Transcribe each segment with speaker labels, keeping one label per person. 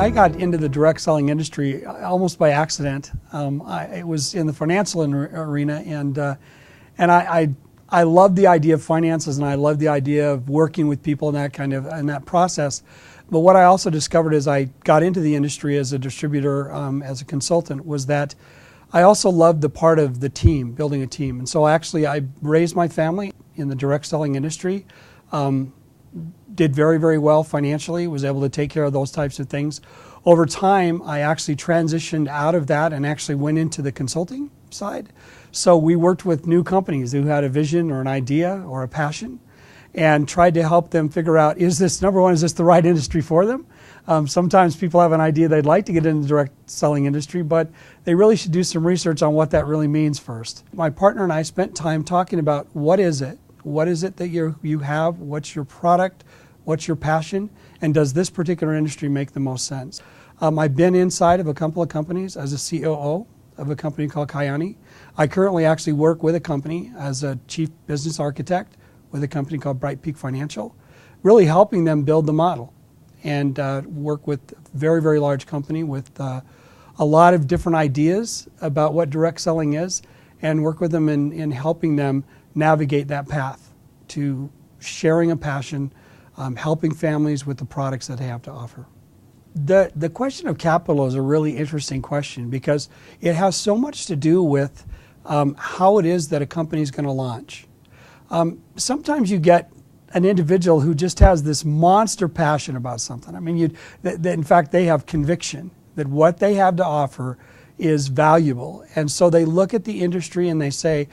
Speaker 1: I got into the direct selling industry almost by accident. It was in the financial arena, and I love the idea of finances, and I love the idea of working with people in that process. But what I also discovered as I got into the industry as a distributor, as a consultant, was that I also loved the part of the team, building a team. And so actually I raised my family in the direct selling industry, did very, very well financially, was able to take care of those types of things. Over time, I actually transitioned out of that and actually went into the consulting side. So we worked with new companies who had a vision or an idea or a passion, and tried to help them figure out, number one, is this the right industry for them? Sometimes people have an idea they'd like to get into the direct selling industry, but they really should do some research on what that really means first. My partner and I spent time talking about what is it? What is it that you have? What's your product? What's your passion? And does this particular industry make the most sense? I've been inside of a couple of companies as a COO of a company called Kayani. I currently actually work with a company as a chief business architect with a company called Bright Peak Financial, really helping them build the model and work with a very, very large company with a lot of different ideas about what direct selling is, and work with them in helping them navigate that path to sharing a passion, helping families with the products that they have to offer. The question of capital is a really interesting question because it has so much to do with how it is that a company is going to launch. Sometimes you get an individual who just has this monster passion about something. I mean, in fact, they have conviction that what they have to offer is valuable. And so they look at the industry and they say,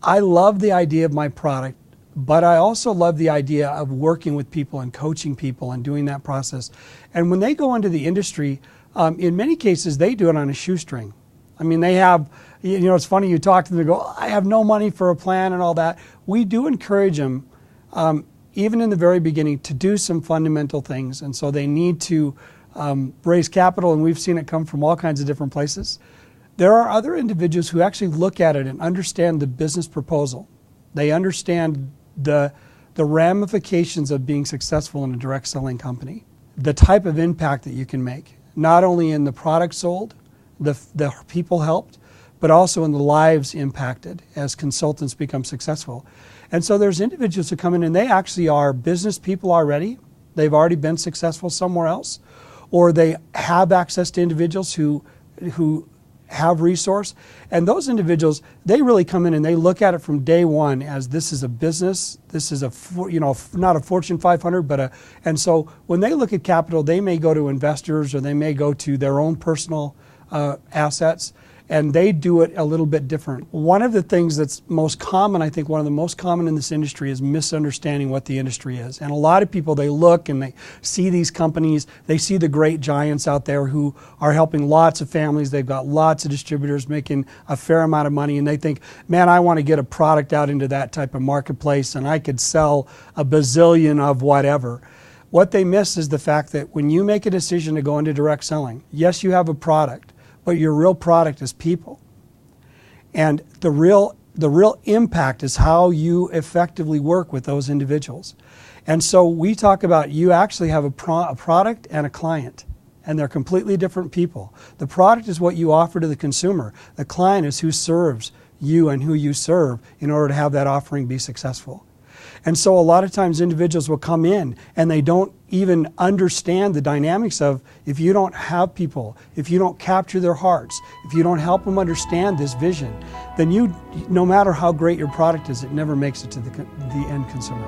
Speaker 1: I love the idea of my product, but I also love the idea of working with people and coaching people and doing that process. And when they go into the industry, in many cases, they do it on a shoestring. I mean, they have, it's funny, you talk to them, they go, I have no money for a plan and all that. We do encourage them, even in the very beginning, to do some fundamental things. And so they need to raise capital, and we've seen it come from all kinds of different places. There are other individuals who actually look at it and understand the business proposal. They understand the ramifications of being successful in a direct selling company, the type of impact that you can make, not only in the product sold, the people helped, but also in the lives impacted as consultants become successful. And so there's individuals who come in and they actually are business people already. They've already been successful somewhere else, or they have access to individuals who have resource. And those individuals, they really come in and they look at it from day one as this is a business, this is not a Fortune 500, and so when they look at capital, they may go to investors or they may go to their own personal assets, and they do it a little bit different. One of the things that's most common, I think one of the most common in this industry, is misunderstanding what the industry is. And a lot of people, they look and they see these companies, they see the great giants out there who are helping lots of families, they've got lots of distributors making a fair amount of money, and they think, man, I want to get a product out into that type of marketplace and I could sell a bazillion of whatever. What they miss is the fact that when you make a decision to go into direct selling, yes, you have a product, but your real product is people. And the real impact is how you effectively work with those individuals. And so we talk about you actually have a product and a client, and they're completely different people. The product is what you offer to the consumer. The client is who serves you and who you serve in order to have that offering be successful. And so a lot of times individuals will come in and they don't even understand the dynamics of, if you don't have people, if you don't capture their hearts, if you don't help them understand this vision, then no matter how great your product is, it never makes it to the end consumer.